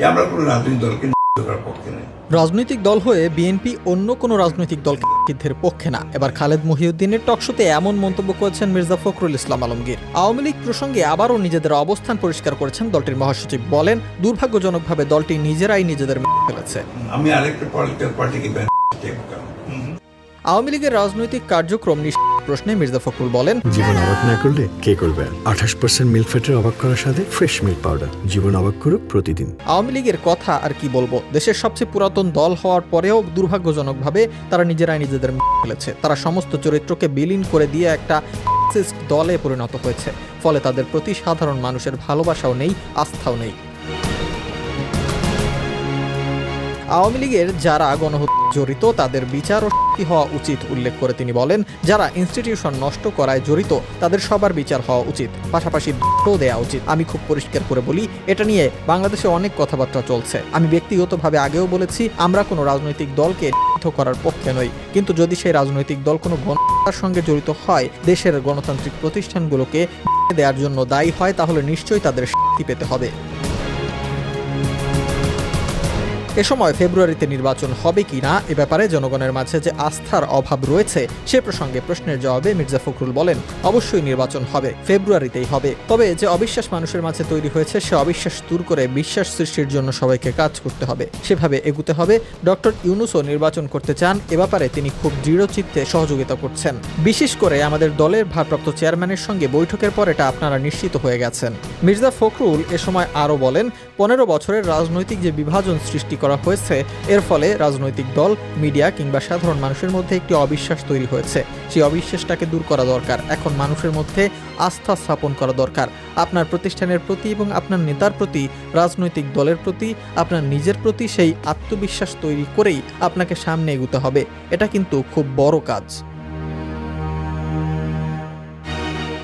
আমরা কোনো রাজনৈতিক দলকে করার পক্ষে নেই। রাজনৈতিক দল হয়ে বিএনপি অন্য কোনো রাজনৈতিক দলকে নিষিদ্ধের পক্ষে না। এবার খালেদ মহিউদ্দিনের টকশোতে এমন মন্তব্য করেছেন মির্জা ফখরুল ইসলাম আলমগীর। আওয়ামী লীগ প্রসঙ্গে আবারও নিজেদের অবস্থান পরিষ্কার করেছেন দলটির মহাসচিব। বলেন, দুর্ভাগ্যজনকভাবে দলটি নিজেরাই নিজেদের ফেলেছে। আমি আরেকটা পলিটিক্যাল পার্টিকে আওয়ামী লীগের রাজনৈতিক কার্যক্রম প্রশ্নে মির্জা ফখরুল বলেন, জীবন অবাক না করলে কে করবে? 28% মিল্ক ফ্যাটের অবাক করার সাথে ফ্রেশ মিল্ক পাউডার। জীবন অবাক করুক প্রতিদিন। আওয়ামী লীগের কথা আর কি বলবো, দেশের সবচেয়ে পুরাতন দল হওয়ার পরেও দুর্ভাগ্যজনকভাবে তারা নিজেরাই নিজেদের ফেলেছে। তারা সমস্ত চরিত্রকে বিলীন করে দিয়ে একটা দলে পরিণত হয়েছে। ফলে তাদের প্রতি সাধারণ মানুষের ভালোবাসাও নেই, আস্থাও নেই। আওয়ামী লীগের যারা গণহত্যা জড়িত তাদের বিচার ও হওয়া উচিত উল্লেখ করে তিনি বলেন, যারা ইনস্টিটিউশন নষ্ট করায় জড়িত তাদের সবার বিচার হওয়া উচিত, পাশাপাশি দেওয়া উচিত। আমি খুব পরিষ্কার করে বলি, এটা নিয়ে বাংলাদেশে অনেক কথাবার্তা চলছে। আমি ব্যক্তিগতভাবে আগেও বলেছি, আমরা কোনো রাজনৈতিক দলকে নিষিদ্ধ করার পক্ষে নই, কিন্তু যদি সেই রাজনৈতিক দল কোনো গণহত্যার সঙ্গে জড়িত হয়, দেশের গণতান্ত্রিক প্রতিষ্ঠানগুলোকে দেওয়ার জন্য দায়ী হয়, তাহলে নিশ্চয়ই তাদের শাস্তি পেতে হবে। এ সময় ফেব্রুয়ারিতে নির্বাচন হবে কিনা এ ব্যাপারে জনগণের মাঝে যে আস্থার অভাব রয়েছে সে প্রসঙ্গে প্রশ্নের জবাবে মির্জা ফখরুল বলেন, অবশ্যই নির্বাচন হবে, ফেব্রুয়ারিতেই হবে। তবে যে অবিশ্বাস মানুষের মাঝে তৈরি হয়েছে সে অবিশ্বাস দূর করে বিশ্বাস সৃষ্টির জন্য সবাইকে কাজ করতে হবে, সেভাবে এগুতে হবে। ডক্টর ইউনূসও নির্বাচন করতে চান, এ ব্যাপারে তিনি খুব দৃঢ়চিত্তে সহযোগিতা করছেন। বিশেষ করে আমাদের দলের ভারপ্রাপ্ত চেয়ারম্যানের সঙ্গে বৈঠকের পর এটা আপনারা নিশ্চিত হয়ে গেছেন। মির্জা ফখরুল এ সময় আরও বলেন, 15 বছরের রাজনৈতিক যে বিভাজন সৃষ্টি করা হয়েছে, এর ফলে রাজনৈতিক দল, মিডিয়া কিংবা সাধারণ মানুষের মধ্যে একটি অবিশ্বাস তৈরি হয়েছে। সেই অবিশ্বাসটাকে দূর করা দরকার। এখন মানুষের মধ্যে আস্থা স্থাপন করা দরকার। আপনার প্রতিষ্ঠানের প্রতি এবং আপনার নেতার প্রতি, রাজনৈতিক দলের প্রতি, আপনার নিজের প্রতি সেই আত্মবিশ্বাস তৈরি করেই আপনাকে সামনে এগুতে হবে। এটা কিন্তু খুব বড় কাজ।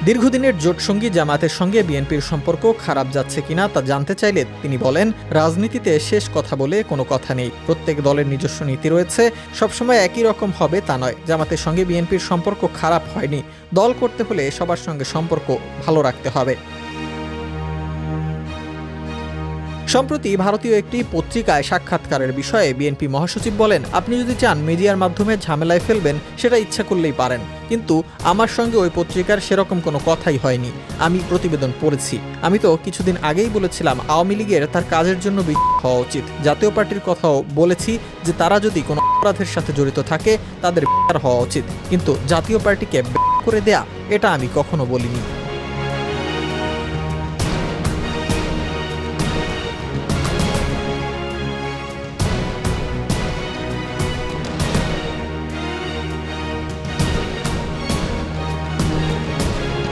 দীর্ঘদিনের জোটসঙ্গী জামায়াতের সঙ্গে বিএনপির সম্পর্ক খারাপ যাচ্ছে কিনা তা জানতে চাইলে তিনি বলেন, রাজনীতিতে শেষ কথা বলে কোনো কথা নেই। প্রত্যেক দলের নিজস্ব নীতি রয়েছে, সবসময় একই রকম হবে তা নয়। জামায়াতের সঙ্গে বিএনপির সম্পর্ক খারাপ হয়নি। দল করতে হলে সবার সঙ্গে সম্পর্ক ভালো রাখতে হবে। সম্প্রতি ভারতীয় একটি পত্রিকায় সাক্ষাৎকারের বিষয়ে বিএনপি মহাসচিব বলেন, আপনি যদি চান মিডিয়ার মাধ্যমে ঝামেলায় ফেলবেন, সেটা ইচ্ছা করলেই পারেন, কিন্তু আমার সঙ্গে ওই পত্রিকার সেরকম কোনো কথাই হয়নি। আমি প্রতিবেদন পড়েছি। আমি তো কিছুদিন আগেই বলেছিলাম আওয়ামী লীগের তার কাজের জন্য বিচার হওয়া উচিত। জাতীয় পার্টির কথাও বলেছি যে তারা যদি কোনো অপরাধের সাথে জড়িত থাকে তাদের বিচার হওয়া উচিত, কিন্তু জাতীয় পার্টিকে করে দেয়া এটা আমি কখনো বলিনি।